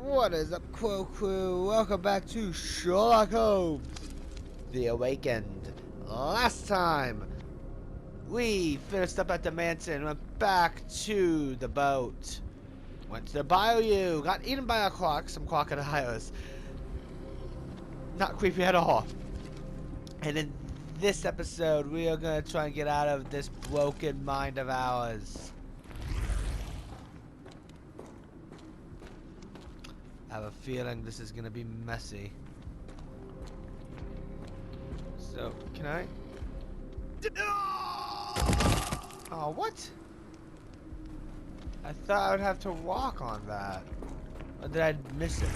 What is up, Crew? Welcome back to Sherlock Holmes, The Awakened. Last time, we finished up at the mansion, went back to the boat, went to the bayou, got eaten by some crocodiles. Not creepy at all. And in this episode, we are going to try and get out of this broken mind of ours. I have a feeling this is gonna be messy. So, can I? Oh, what? I thought I would have to walk on that. Or did I miss it?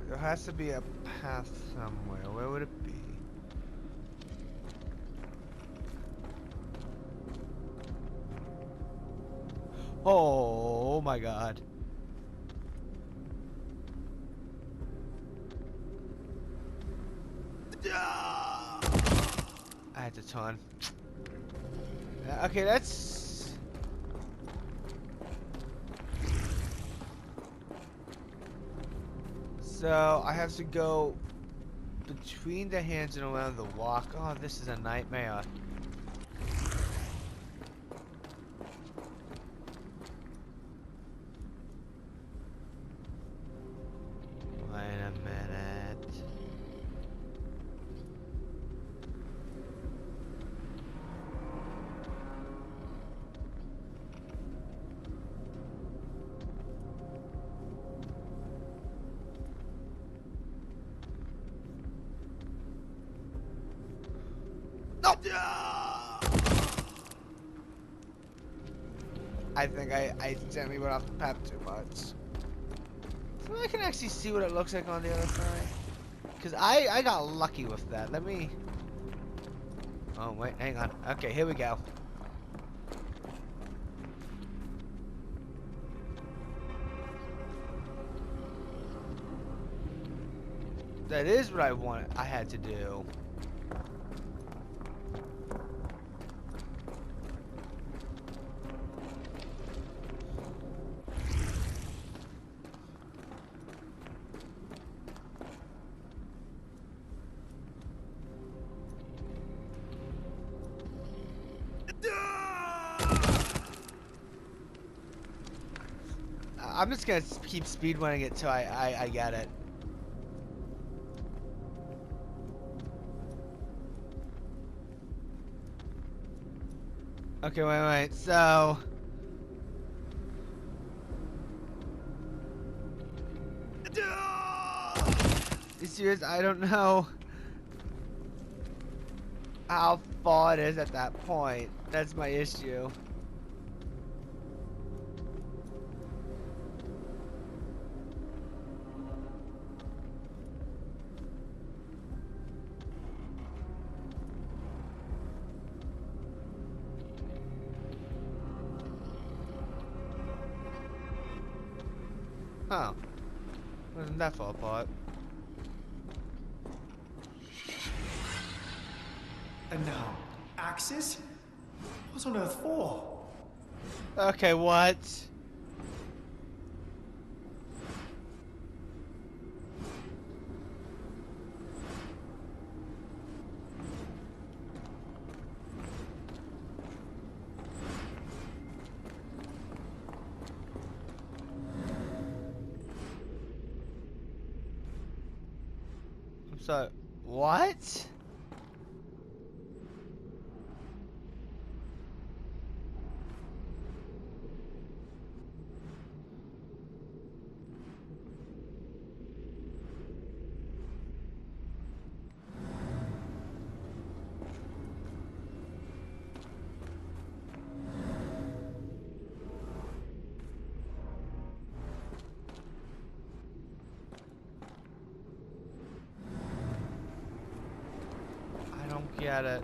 There has to be a path somewhere. Where would it be? Oh my god. I had to turn. Okay, that's... So, I have to go between the hands and around the walk. Oh, this is a nightmare. Wait a minute. No! I think I accidentally went off the path too much. So I can actually see what it looks like on the other side. Because I got lucky with that. Let me... Oh, wait, hang on. Okay, here we go. That is what I had to do. I'm just gonna keep speedrunning it till I get it. Okay, wait. So... You serious? I don't know how far it is at that point. That's my issue. Huh. Wasn't that far apart. And now, axes? What's on earth for? Okay, what? I'm sorry. What? I don't get it.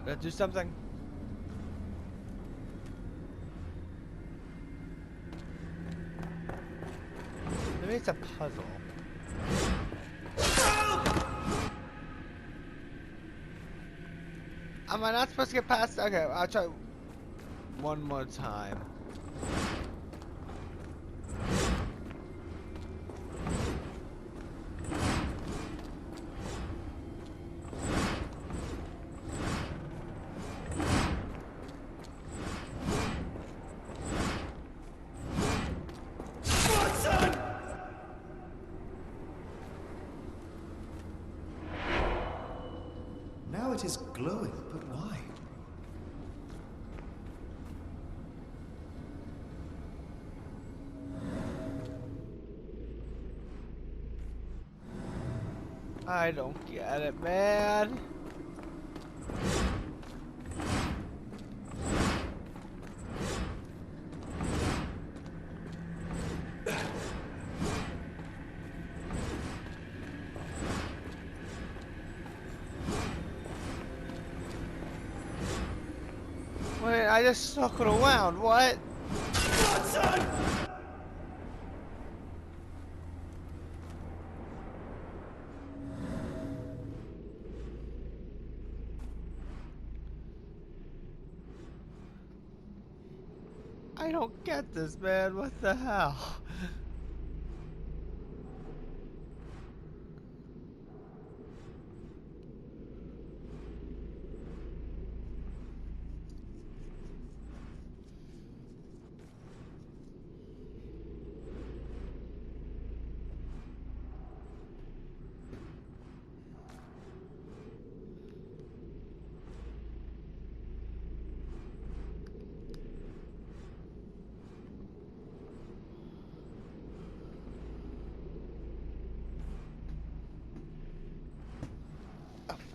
Gotta do something. Maybe it's a puzzle. Am I not supposed to get past? Okay, I'll try one more time. Now it is glowing, but why? I don't get it, man. Wait, I just circled around. What? Watson! I don't get this, man. What the hell?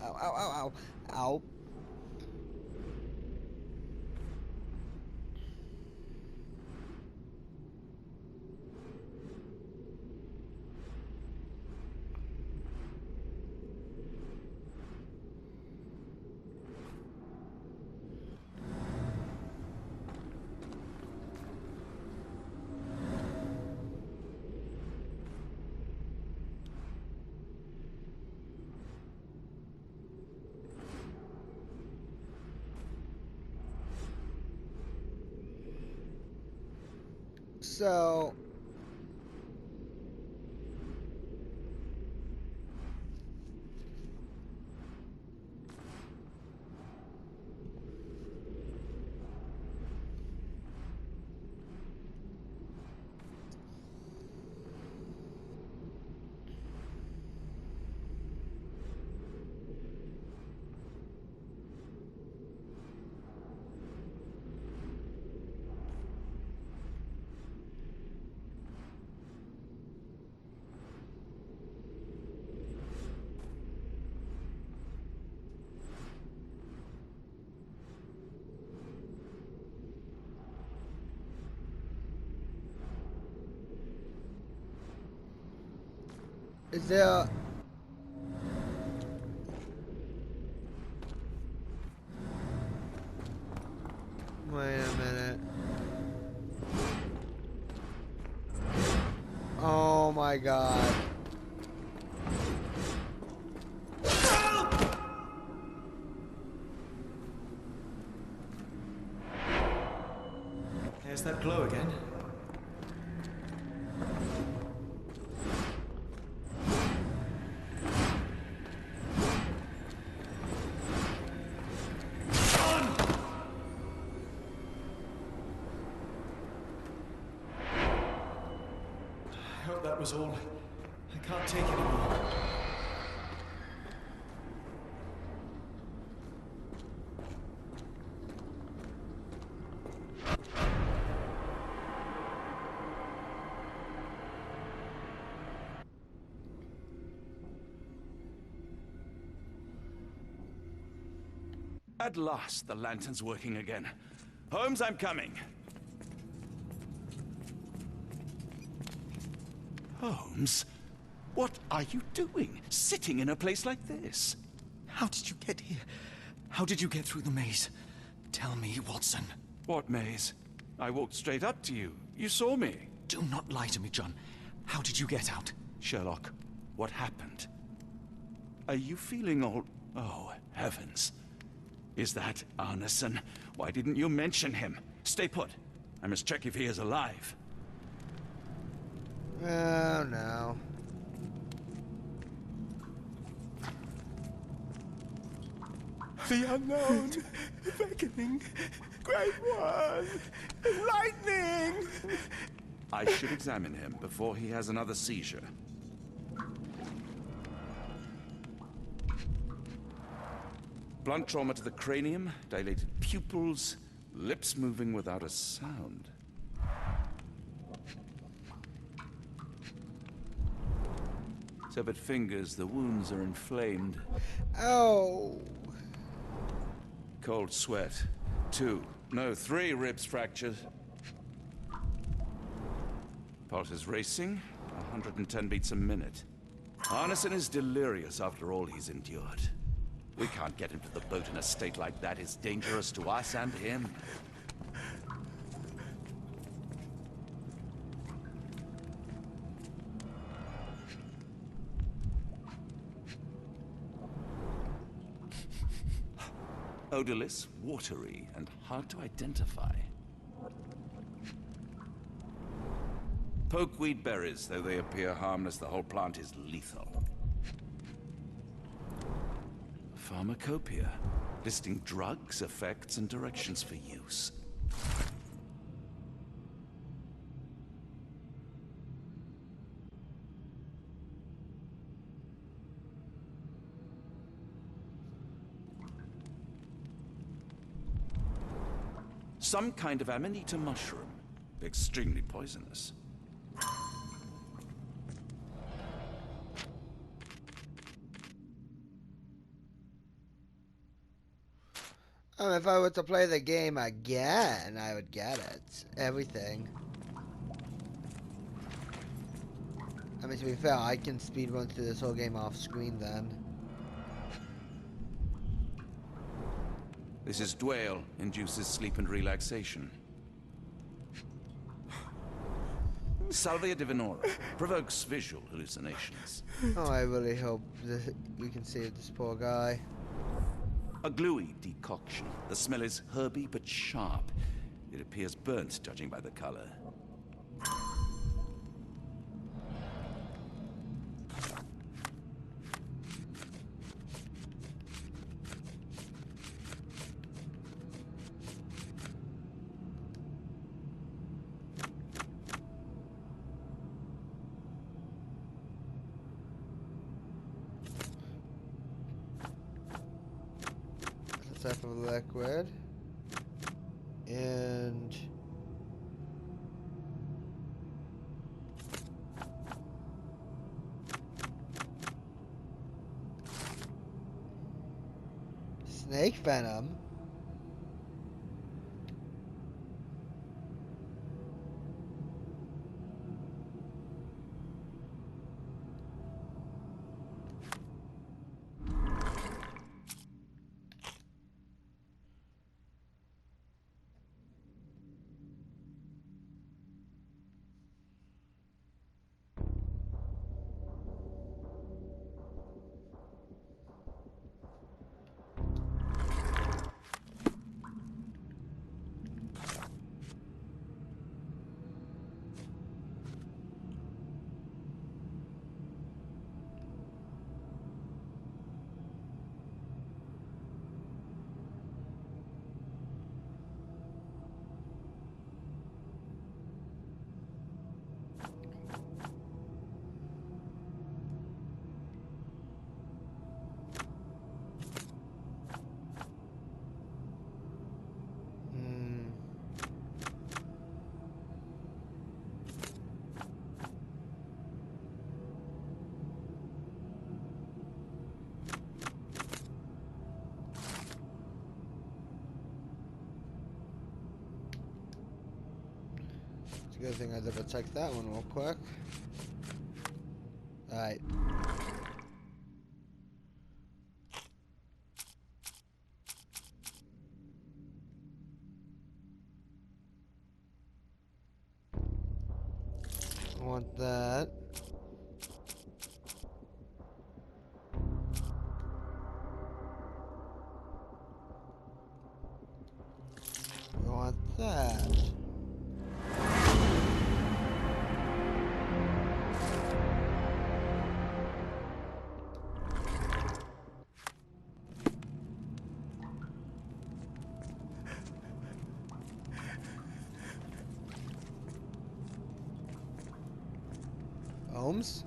Ow, ow, ow, ow, ow. So is there? Wait a minute. Oh my god. There's that glow again. I hope that was all. I can't take it anymore. At last, the lantern's working again. Holmes, I'm coming. Holmes, what are you doing? Sitting in a place like this? How did you get here? How did you get through the maze? Tell me, Watson. What maze? I walked straight up to you. You saw me. Do not lie to me, John. How did you get out? Sherlock, what happened? Are you feeling all... Oh, heavens. Is that Arneson? Why didn't you mention him? Stay put. I must check if he is alive. Oh, no. The unknown, beckoning, great one, lightning! I should examine him before he has another seizure. Blunt trauma to the cranium, dilated pupils, lips moving without a sound. Severed fingers, the wounds are inflamed. Oh. Cold sweat. 3 ribs fractured. Pulse is racing, 110 beats a minute. Arneson is delirious after all he's endured. We can't get him to the boat in a state like that. It's dangerous to us and him. Odorless, watery, and hard to identify. Pokeweed berries, though they appear harmless, the whole plant is lethal. Pharmacopoeia, listing drugs, effects, and directions for use. Some kind of amanita mushroom, extremely poisonous. If I were to play the game again, I would get it. Everything. I mean, to be fair, I can speedrun through this whole game off screen then. This is Dwale, induces sleep and relaxation. Salvia divinora, provokes visual hallucinations. Oh, I really hope that we can save this poor guy. A gluey decoction. The smell is herby but sharp. It appears burnt, judging by the color. Type of liquid. And snake venom. Good thing I double checked that one real quick. Alright. I want that. I want that. Holmes?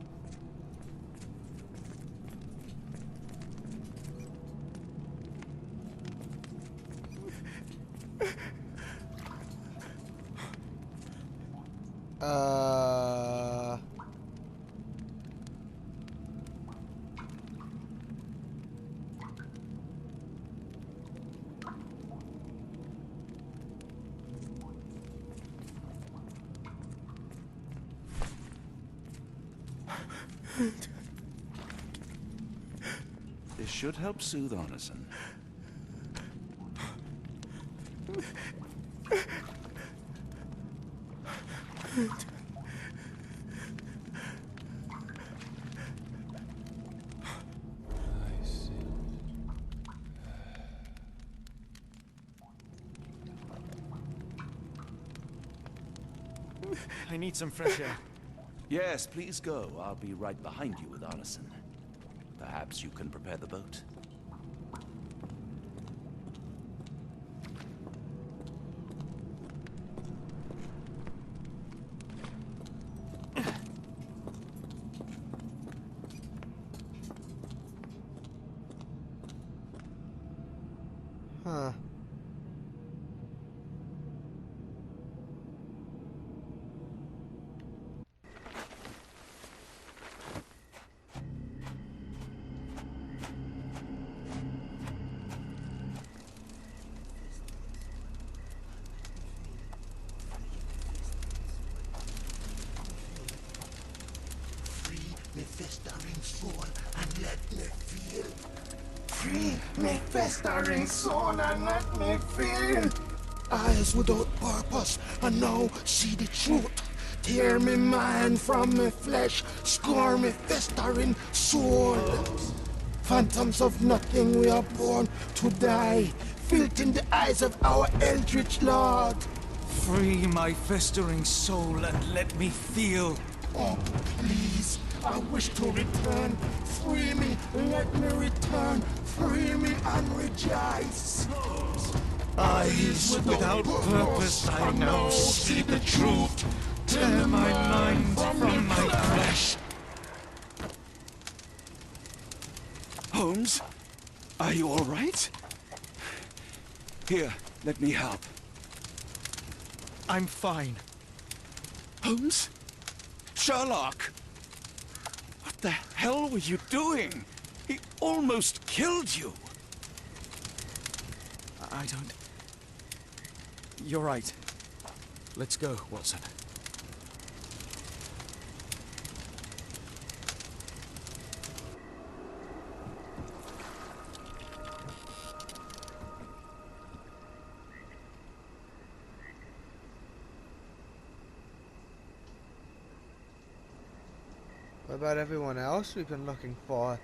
Uh... This should help soothe Arneson. I need some fresh air. Yes, please go. I'll be right behind you with Arneson. Perhaps you can prepare the boat. Huh. Me festering soul and let me feel. Free me festering soul and let me feel. Eyes without purpose and now see the truth. Tear me mind from me flesh, score me festering soul. Phantoms of nothing, we are born to die. Filth in the eyes of our eldritch lord. Free my festering soul and let me feel. Oh, please, I wish to return. Free me, let me return. Free me and rejoice. Eyes without purpose, I now see the truth. Tear my mind from my flesh. Holmes? Are you all right? Here, let me help. I'm fine. Holmes? Sherlock! What the hell were you doing? He almost killed you. I don't... You're right. Let's go, Watson. What about everyone else we've been looking for?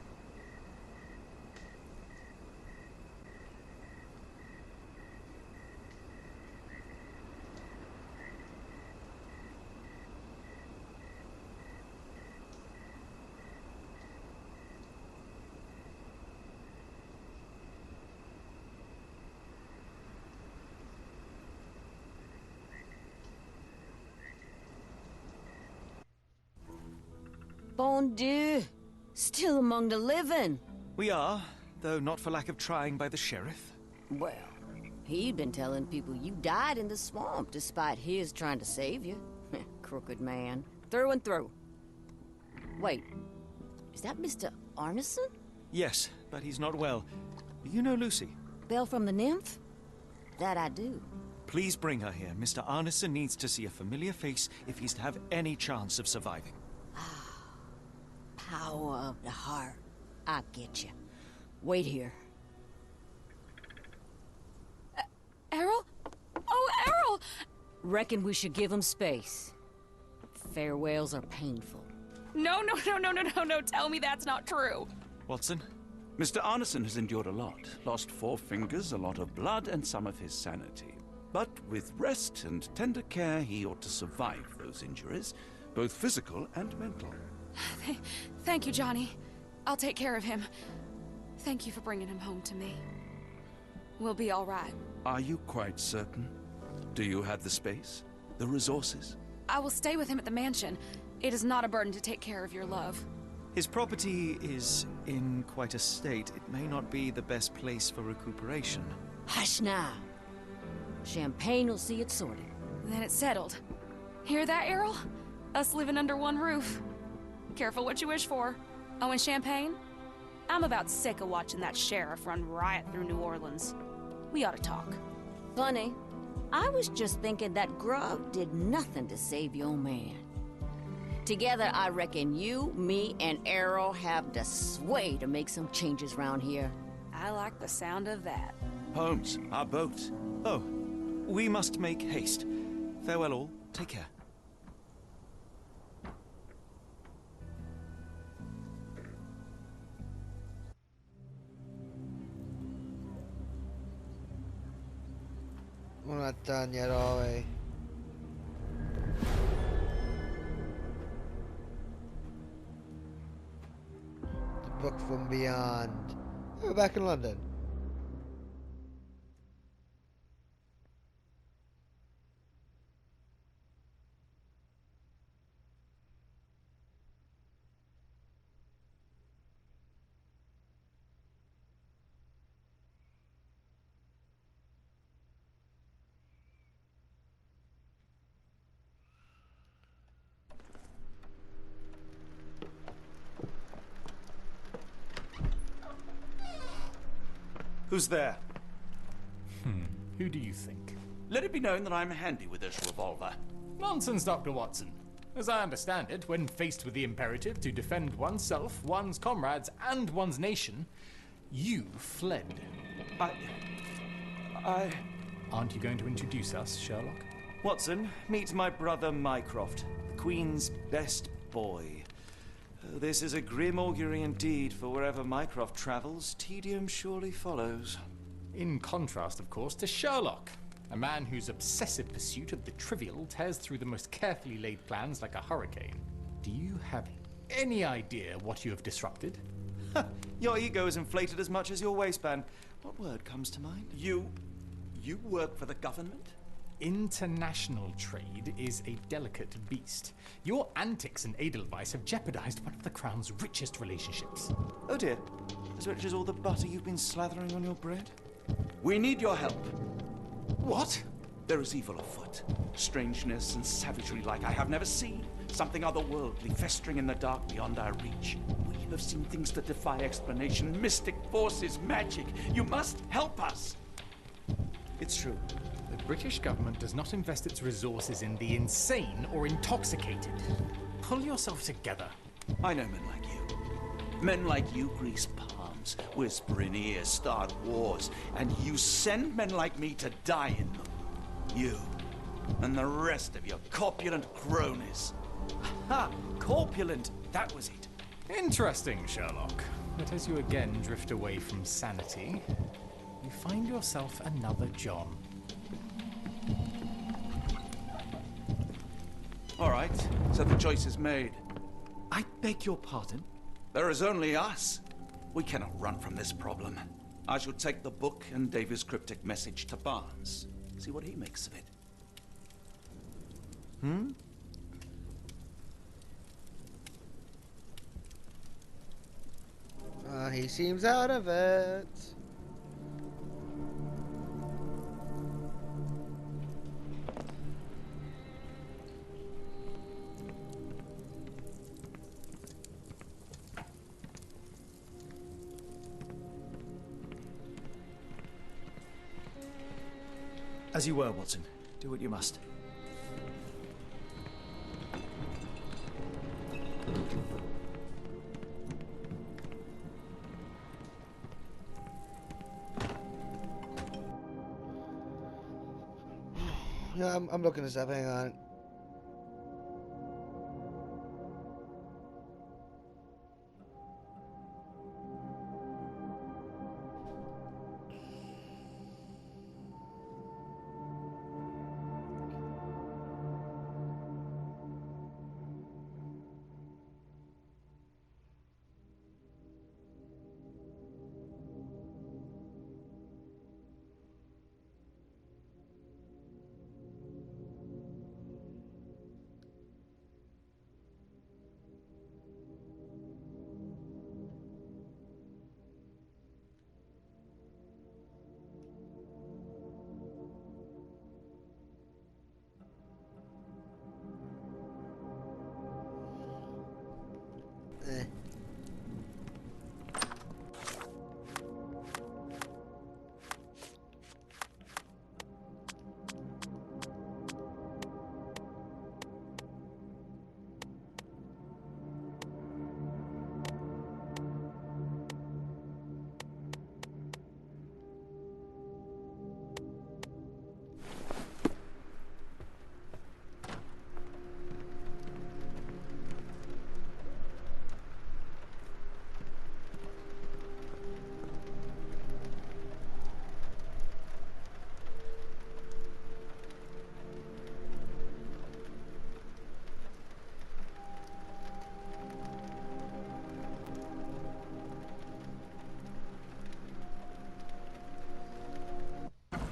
Bon Dieu! Still among the living. We are, though not for lack of trying by the sheriff. Well, he'd been telling people you died in the swamp despite his trying to save you. Crooked man. Through and through. Wait, is that Mr. Arneson? Yes, but he's not well. You know Lucy? Belle from the Nymph? That I do. Please bring her here. Mr. Arneson needs to see a familiar face if he's to have any chance of surviving. Power of the heart. I get you. Wait here. Errol? Oh, Errol! Reckon we should give him space. farewells are painful. No, tell me that's not true. Watson? Mr. Arneson has endured a lot. Lost 4 fingers, a lot of blood, and some of his sanity. But with rest and tender care, he ought to survive those injuries, both physical and mental. Thank you, Johnny. I'll take care of him. Thank you for bringing him home to me. We'll be all right. Are you quite certain? Do you have the space? The resources? I will stay with him at the mansion. It is not a burden to take care of your love. His property is in quite a state. It may not be the best place for recuperation. Hush now. Champagne will see it sorted. Then it's settled. Hear that, Errol? Us living under one roof. Careful what you wish for. Oh, and Champagne? I'm about sick of watching that sheriff run riot through New Orleans. We ought to talk. Funny. I was just thinking that grub did nothing to save your man. Together, I reckon you, me, and Errol have the sway to make some changes around here. I like the sound of that. Holmes, our boat. Oh, we must make haste. Farewell all. Take care. We're not done yet, are we? The book from beyond. We're back in London. Who's there? Who do you think? Let it be known that I'm handy with this revolver. Nonsense, Dr. Watson. As I understand it, when faced with the imperative to defend oneself, one's comrades, and one's nation, you fled. Aren't you going to introduce us, Sherlock? Watson, meet my brother Mycroft, the Queen's best boy. This is a grim augury indeed, for wherever Mycroft travels, tedium surely follows. In contrast, of course, to Sherlock, a man whose obsessive pursuit of the trivial tears through the most carefully laid plans like a hurricane. Do you have any idea what you have disrupted? Your ego is inflated as much as your waistband. What word comes to mind? You work for the government? International trade is a delicate beast. Your antics and Edelweiss have jeopardized one of the Crown's richest relationships. Oh dear. As rich as all the butter you've been slathering on your bread? We need your help. What? There is evil afoot. Strangeness and savagery like I have never seen. Something otherworldly festering in the dark beyond our reach. We have seen things that defy explanation. Mystic forces, magic. You must help us. It's true. The British government does not invest its resources in the insane or intoxicated. Pull yourself together. I know men like you. Men like you grease palms, whisper in ears, start wars, and you send men like me to die in them. You and the rest of your corpulent cronies. Ha! Corpulent! That was it. Interesting, Sherlock. But as you again drift away from sanity, you find yourself another John. All right, so the choice is made. I beg your pardon? There is only us. We cannot run from this problem. I shall take the book and Davy's cryptic message to Barnes. See what he makes of it. He seems out of it. As you were, Watson. Do what you must. Yeah, I'm looking this up. Hang on.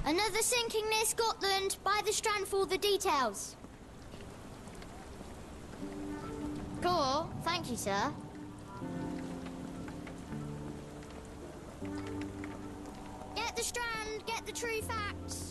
Another sinking near Scotland. Buy the Strand for all the details. Cool. Thank you, sir. Get the Strand. Get the true facts.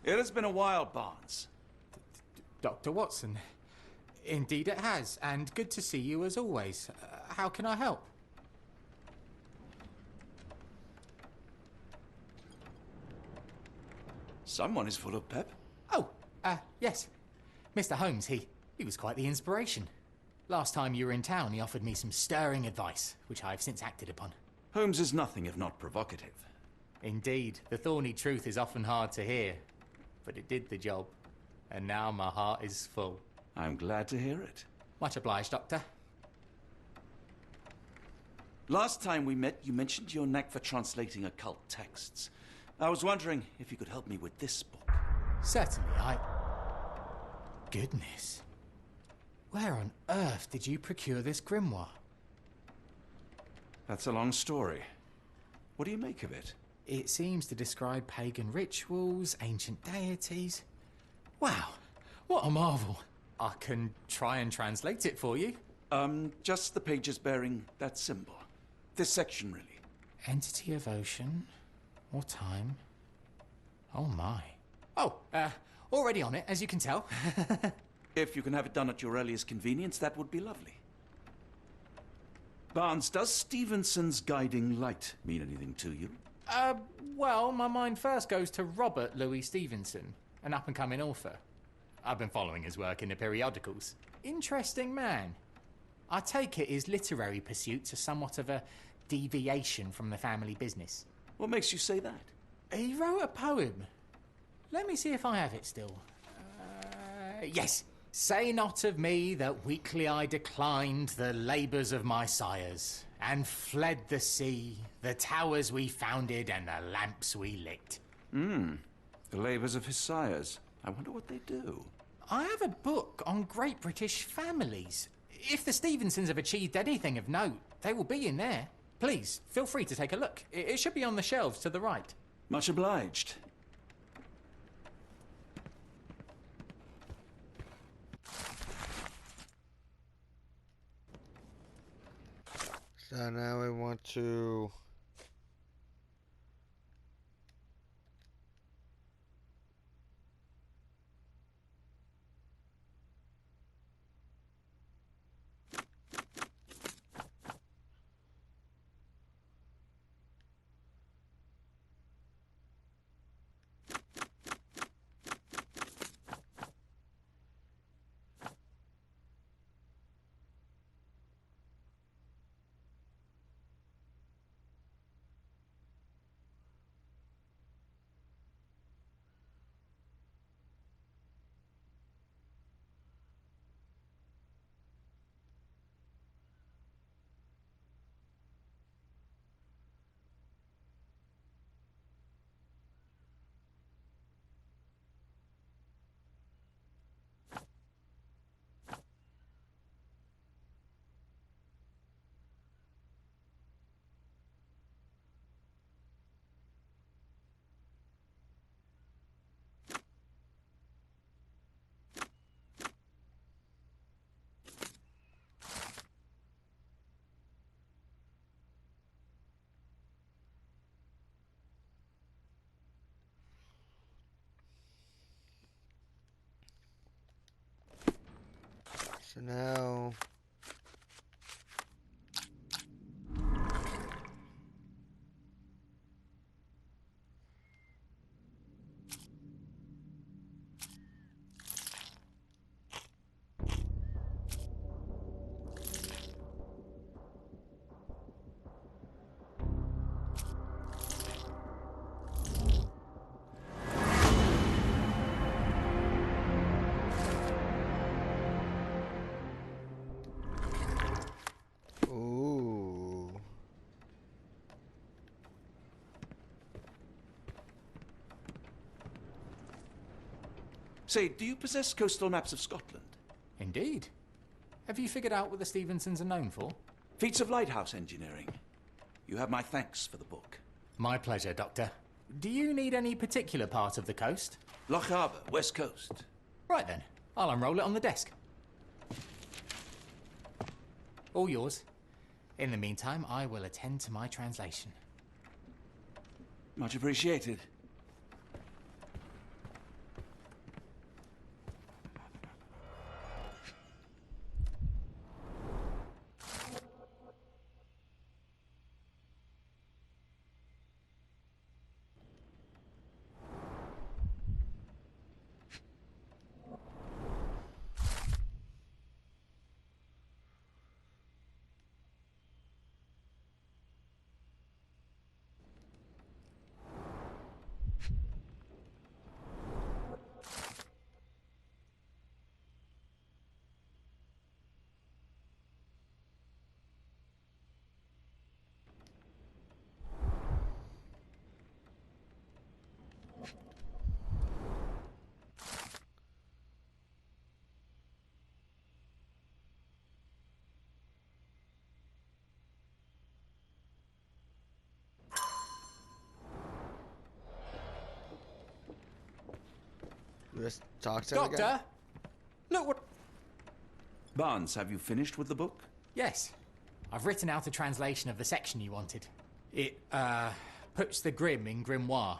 It has been a while, Barnes. Dr. Watson. Indeed it has, and good to see you as always. How can I help? Someone is full of pep. Oh, yes. Mr. Holmes, he was quite the inspiration. Last time you were in town, he offered me some stirring advice, which I have since acted upon. Holmes is nothing if not provocative. Indeed, the thorny truth is often hard to hear. But it did the job, and now my heart is full. I'm glad to hear it. Much obliged, Doctor. Last time we met, you mentioned your knack for translating occult texts. I was wondering if you could help me with this book. Certainly, Goodness. Where on earth did you procure this grimoire? That's a long story. What do you make of it? It seems to describe pagan rituals, ancient deities. Wow, what a marvel. I can try and translate it for you. Just the pages bearing that symbol. This section, really. Entity of ocean or time. Oh my. Oh, already on it, as you can tell. If you can have it done at your earliest convenience, that would be lovely. Barnes, does Stevenson's guiding light mean anything to you? Well, my mind first goes to Robert Louis Stevenson, an up-and-coming author. I've been following his work in the periodicals. Interesting man. I take it his literary pursuits are somewhat of a deviation from the family business. What makes you say that? He wrote a poem. Let me see if I have it still. Yes. Say not of me that weakly I declined the labours of my sires, and fled the sea, the towers we founded, and the lamps we lit. The labours of his sires. I wonder what they do. I have a book on great British families. If the Stevensons have achieved anything of note, they will be in there. Please, feel free to take a look. It should be on the shelves to the right. Much obliged. So now we want to... So now... Say, do you possess coastal maps of Scotland? Indeed. Have you figured out what the Stevensons are known for? Feats of lighthouse engineering. You have my thanks for the book. My pleasure, Doctor. Do you need any particular part of the coast? Loch Harbour, West Coast. Right then, I'll unroll it on the desk. All yours. In the meantime, I will attend to my translation. Much appreciated. Just talk to him again. Doctor! Look what... Barnes, have you finished with the book? Yes. I've written out a translation of the section you wanted. It, puts the grim in grimoire.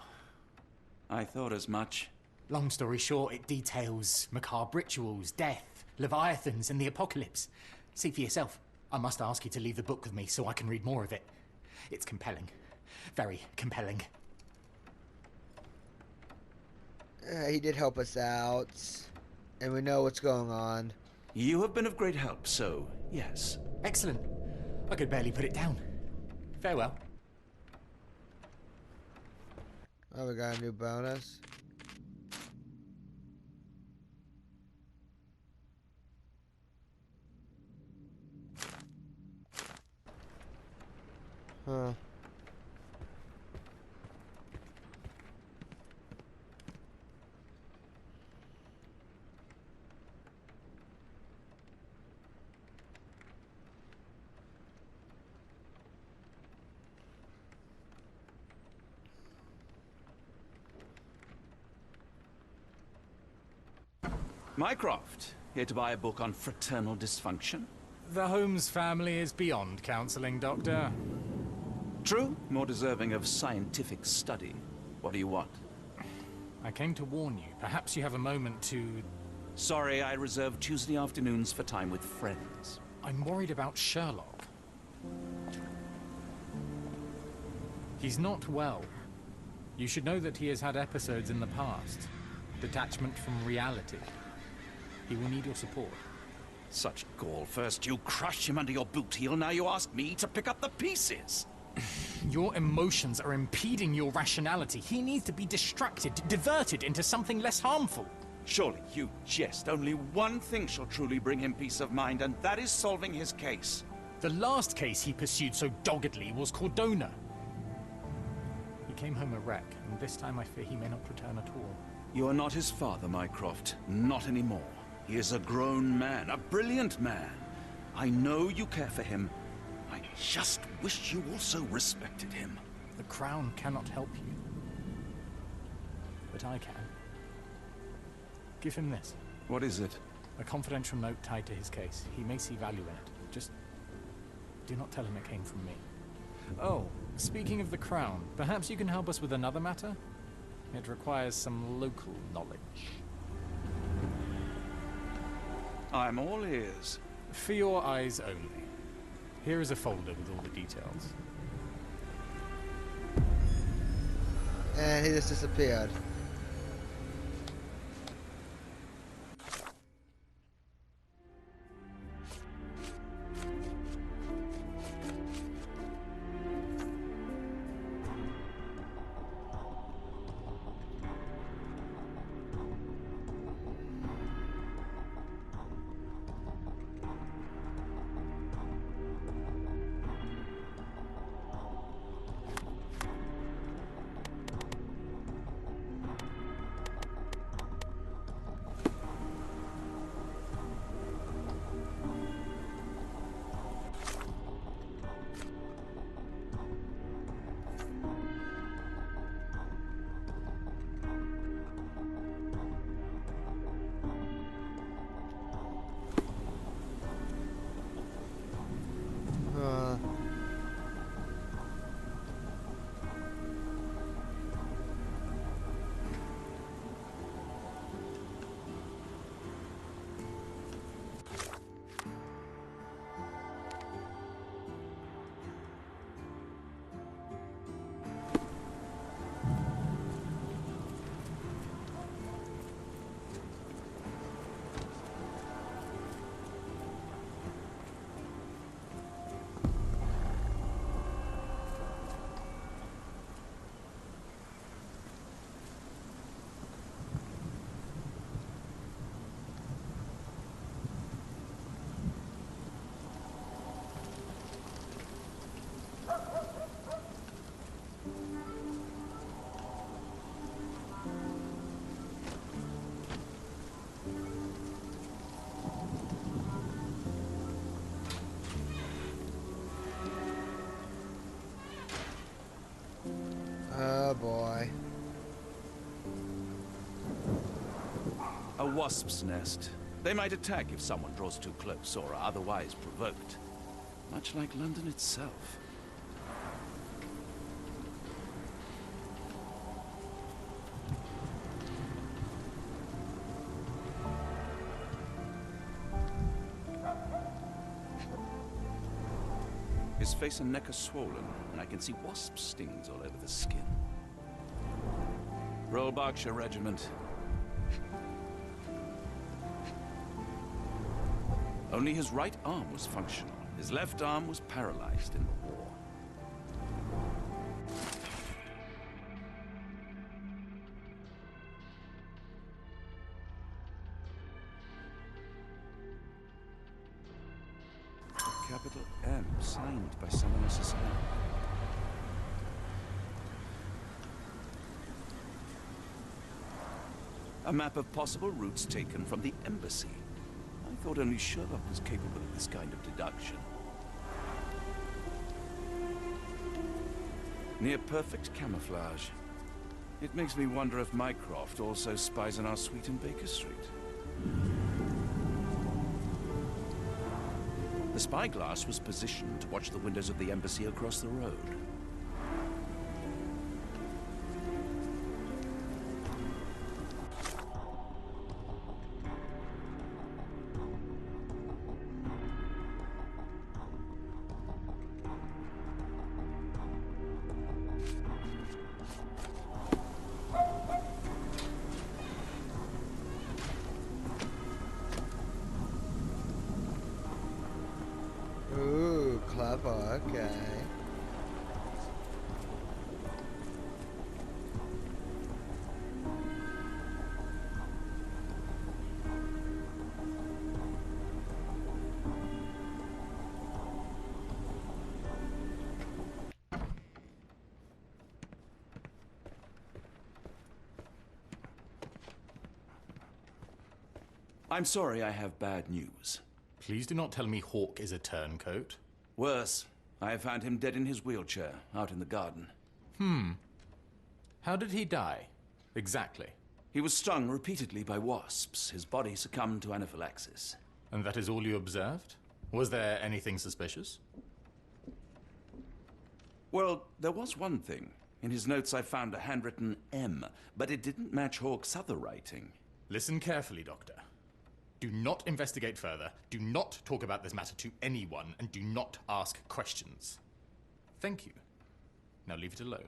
I thought as much. Long story short, it details macabre rituals, death, leviathans, and the apocalypse. See for yourself. I must ask you to leave the book with me so I can read more of it. It's compelling. Very compelling. He did help us out, and we know what's going on. You have been of great help, so yes. Excellent. I could barely put it down. Farewell. Oh, we got a new bonus. Huh. Mycroft, here to buy a book on fraternal dysfunction? The Holmes family is beyond counseling, Doctor. True, more deserving of scientific study. What do you want? I came to warn you. Perhaps you have a moment to... Sorry, I reserve Tuesday afternoons for time with friends. I'm worried about Sherlock. He's not well. You should know that he has had episodes in the past. Detachment from reality. He will need your support. Such gall. First you crush him under your boot heel, now you ask me to pick up the pieces. Your emotions are impeding your rationality. He needs to be distracted, diverted into something less harmful. Surely you jest. Only one thing shall truly bring him peace of mind, and that is solving his case. The last case he pursued so doggedly was Cordona. He came home a wreck, and this time I fear he may not return at all. You are not his father, Mycroft. Not anymore. He is a grown man, a brilliant man. I know you care for him. I just wish you also respected him. The Crown cannot help you. But I can. Give him this. What is it? A confidential note tied to his case. He may see value in it. Just do not tell him it came from me. Oh, speaking of the Crown, perhaps you can help us with another matter? It requires some local knowledge. I'm all ears. For your eyes only. Here is a folder with all the details. And he just disappeared. wasp's nest. They might attack if someone draws too close or are otherwise provoked. Much like London itself. His face and neck are swollen, and I can see wasp stings all over the skin. Royal Berkshire Regiment. Only his right arm was functional. His left arm was paralyzed in the war. A capital M signed by someone else's hand. A map of possible routes taken from the embassy. I thought only Sherlock was capable of this kind of deduction. Near perfect camouflage. It makes me wonder if Mycroft also spies on our suite in Baker Street. The spyglass was positioned to watch the windows of the embassy across the road. Ooh, clever, okay. I'm sorry, I have bad news. Please do not tell me Hawk is a turncoat. Worse, I have found him dead in his wheelchair, out in the garden. How did he die? Exactly. He was stung repeatedly by wasps. His body succumbed to anaphylaxis. And that is all you observed? Was there anything suspicious? Well, there was one thing. In his notes I found a handwritten M, but it didn't match Hawk's other writing. Listen carefully, Doctor. Do not investigate further, do not talk about this matter to anyone, and do not ask questions. Thank you. Now leave it alone.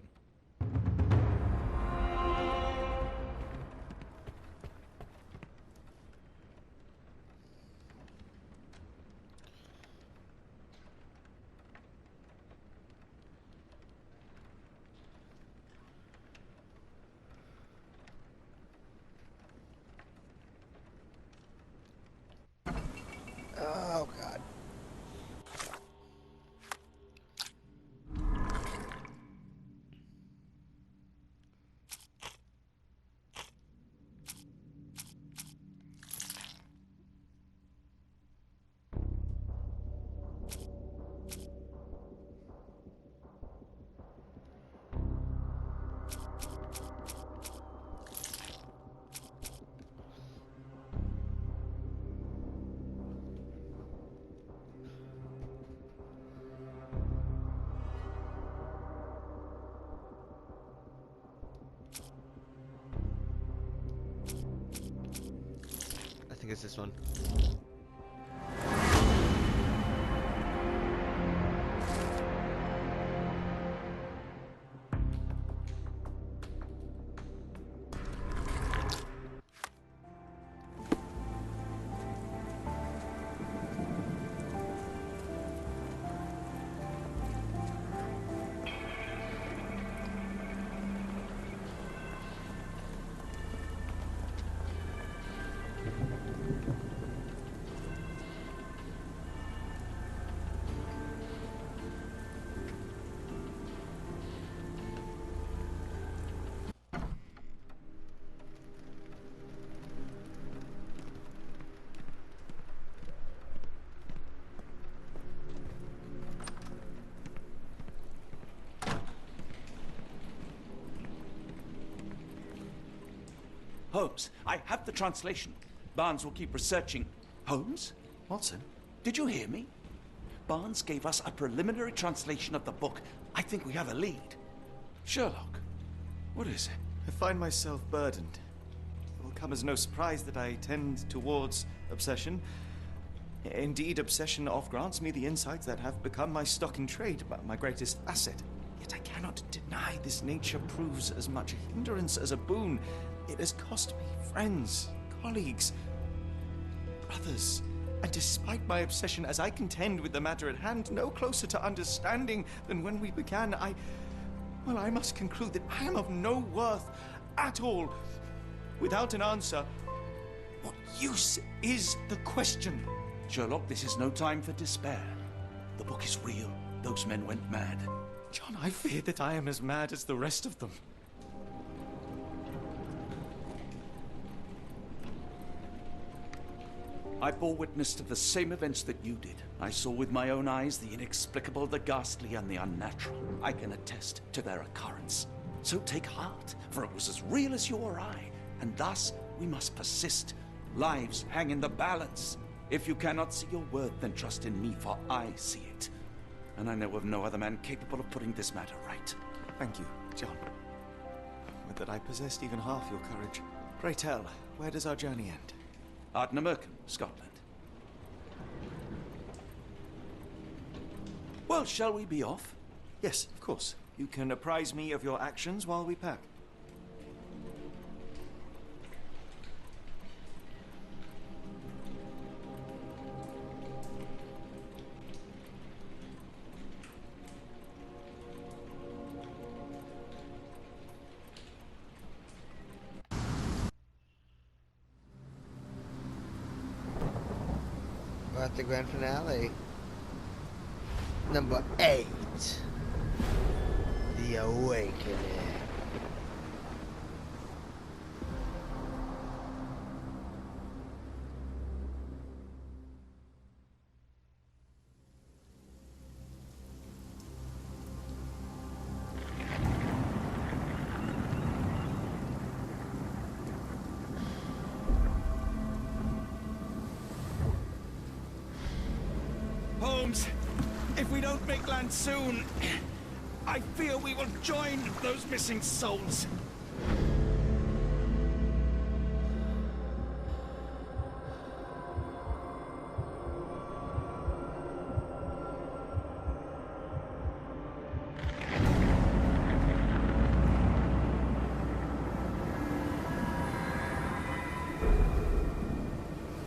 Oh, God. I think it's this one. Holmes, I have the translation. Barnes will keep researching. Holmes? Watson? Did you hear me? Barnes gave us a preliminary translation of the book. I think we have a lead. Sherlock, what is it? I find myself burdened. It will come as no surprise that I tend towards obsession. Indeed, obsession oft grants me the insights that have become my stock in trade, my greatest asset. Yet I cannot deny this nature proves as much a hindrance as a boon. It has cost me friends, colleagues, brothers. And despite my obsession, as I contend with the matter at hand, no closer to understanding than when we began, I must conclude that I am of no worth at all. Without an answer, what use is the question? Sherlock, this is no time for despair. The book is real. Those men went mad. John, I fear that I am as mad as the rest of them. I bore witness to the same events that you did. I saw with my own eyes the inexplicable, the ghastly, and the unnatural. I can attest to their occurrence. So take heart, for it was as real as you or I, and thus we must persist. Lives hang in the balance. If you cannot see your worth, then trust in me, for I see it. And I know of no other man capable of putting this matter right. Thank you, John. Would that I possessed even half your courage. Pray tell, where does our journey end? Ardnamurchan, Scotland. Well, shall we be off? Yes, of course. You can apprise me of your actions while we pack. We're at the grand finale. Number 8. The Awakening. Holmes, if we don't make land soon, I fear we will join those missing souls.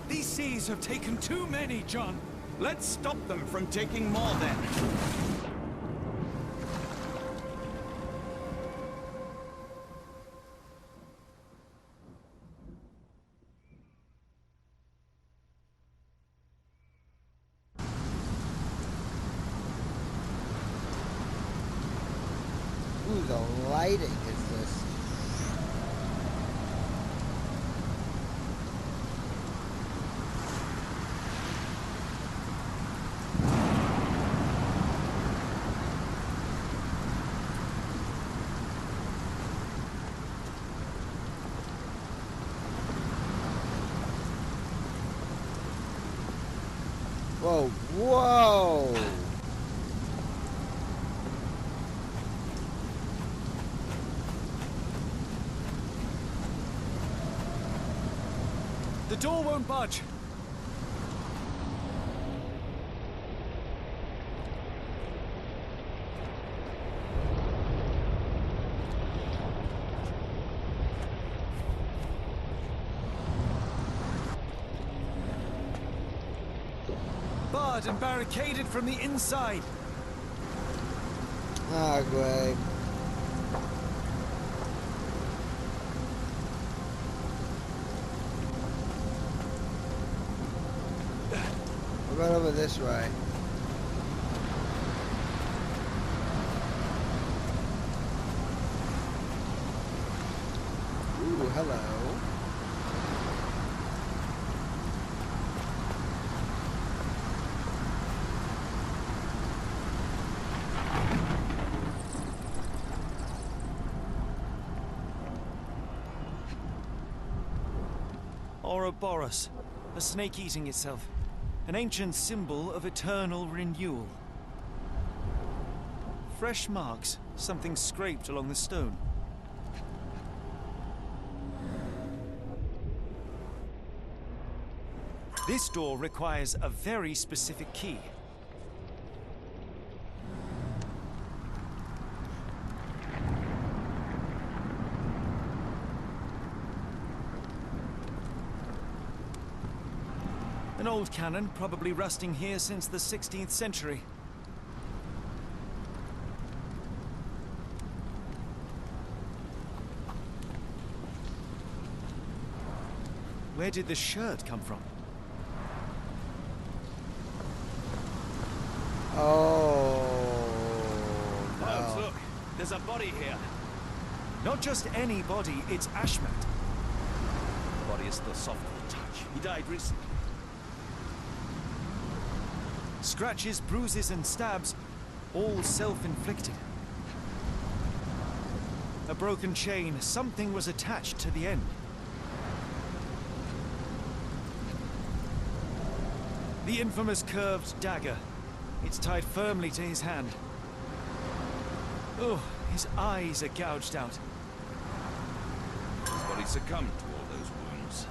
These seas have taken too many, John. Let's stop them from taking more, then. Ooh, the lighting is this. Whoa, whoa! The door won't budge. Barred and barricaded from the inside. Ah, great. What about over this way? Ooh, hello. Ouroboros, a snake eating itself. An ancient symbol of eternal renewal. Fresh marks, something scraped along the stone. This door requires a very specific key. An old cannon, probably rusting here since the 16th century. Where did the shirt come from? Oh, Holmes, no. look! There's a body here. Not just any body, it's Ashmat. The body is still soft to the touch. He died recently. Scratches, bruises, and stabs, all self-inflicted. A broken chain, something was attached to the end. The infamous curved dagger. It's tied firmly to his hand. Oh, his eyes are gouged out. His body succumbed to all those wounds.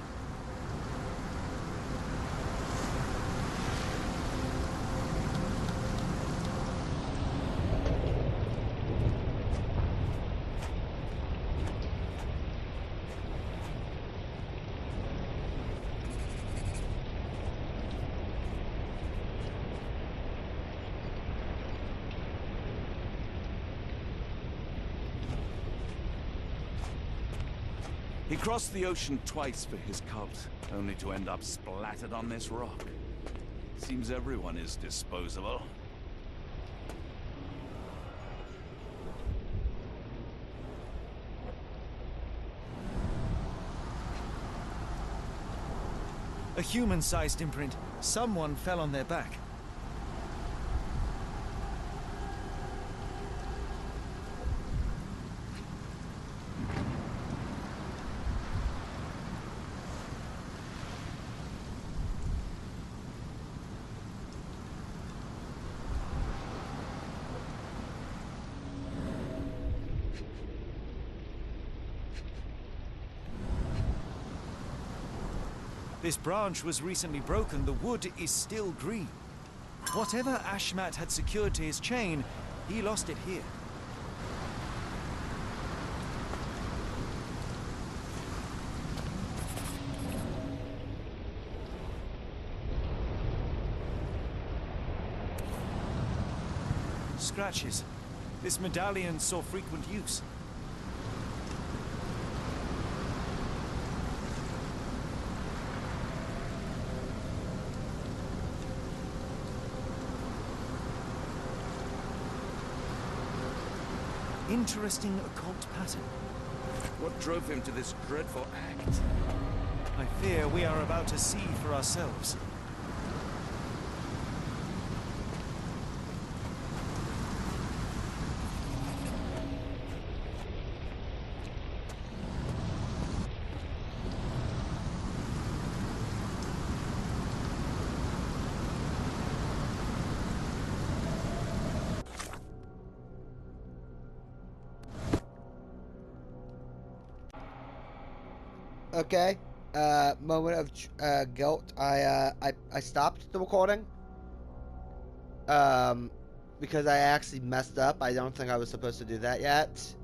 He crossed the ocean twice for his cult, only to end up splattered on this rock. Seems everyone is disposable. A human-sized imprint. Someone fell on their back. This branch was recently broken. The wood is still green. Whatever Ashmat had secured to his chain, he lost it here. Scratches. This medallion saw frequent use. Interesting occult pattern. What drove him to this dreadful act? I fear we are about to see for ourselves. Okay. Moment of guilt. I stopped the recording. Because I actually messed up. I don't think I was supposed to do that yet.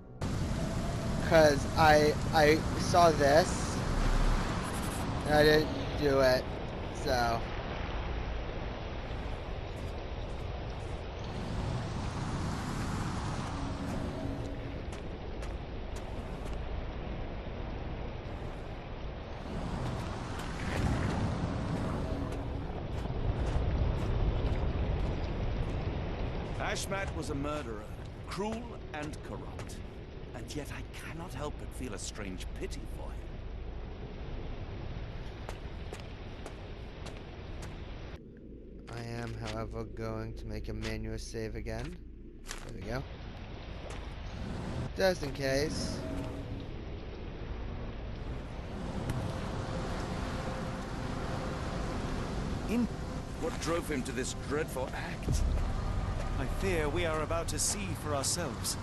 Cause I saw this and I didn't do it. So Ashmat was a murderer, cruel and corrupt. And yet I cannot help but feel a strange pity for him. I am, however, going to make a manual save again. There we go. Just in case. In... What drove him to this dreadful act? I fear we are about to see for ourselves.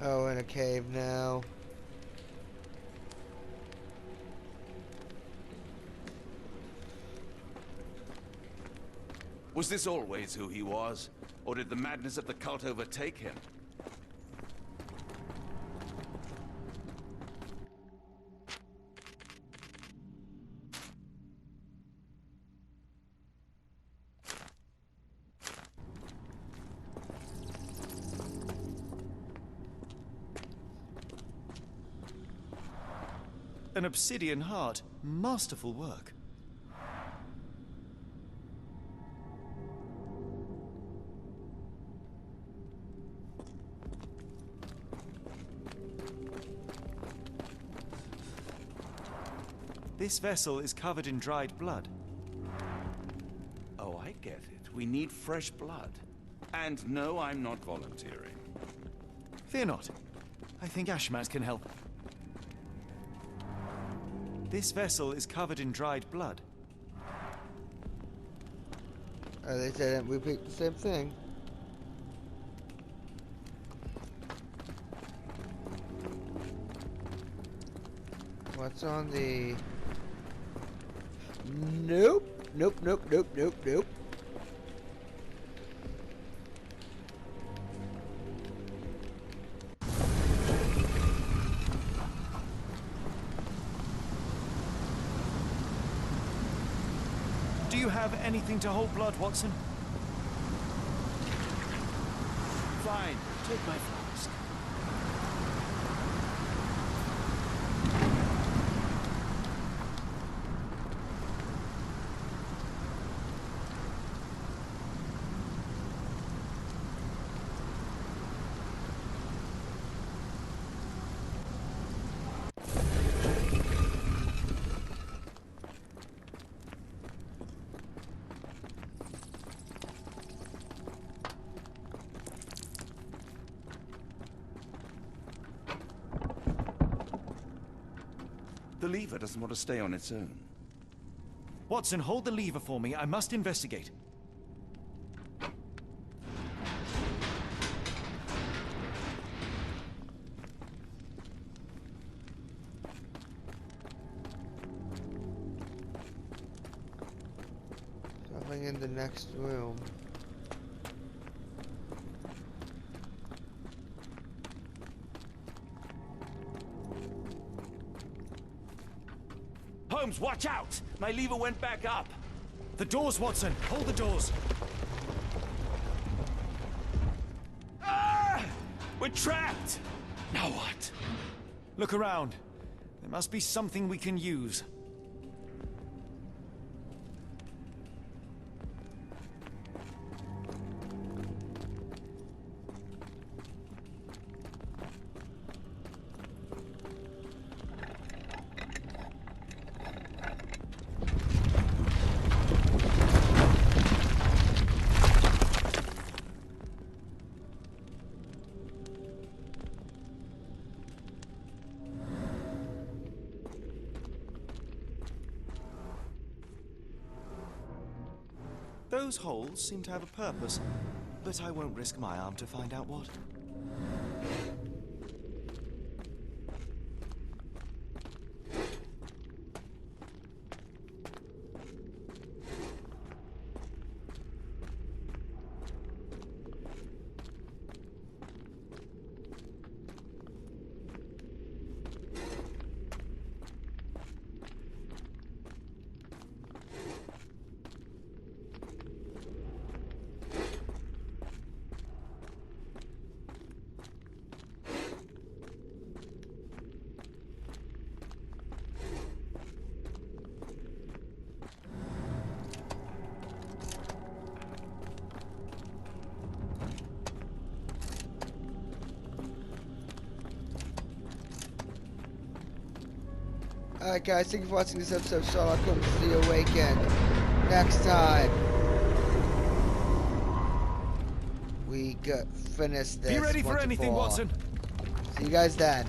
Oh, in a cave now. Was this always who he was? Or did the madness of the cult overtake him? An obsidian heart. Masterful work. This vessel is covered in dried blood. Oh, I get it. We need fresh blood. And no, I'm not volunteering. Fear not. I think Ashmat can help. This vessel is covered in dried blood. Oh, they said we picked the same thing. What's on the... Nope. Nope, nope, nope, nope, nope. Do you have anything to hold blood, Watson? Fine, take my flask. The lever doesn't want to stay on its own. Watson, hold the lever for me. I must investigate. Something in the next room. Holmes, watch out! My lever went back up. The doors, Watson. Hold the doors. Ah! We're trapped! Now what? Look around. There must be something we can use. Those holes seem to have a purpose, but I won't risk my arm to find out what. Alright guys, thank you for watching this episode of Sherlock Holmes The Awakened. Next time, we finish this. Be ready for once and anything, all. Watson. See you guys then.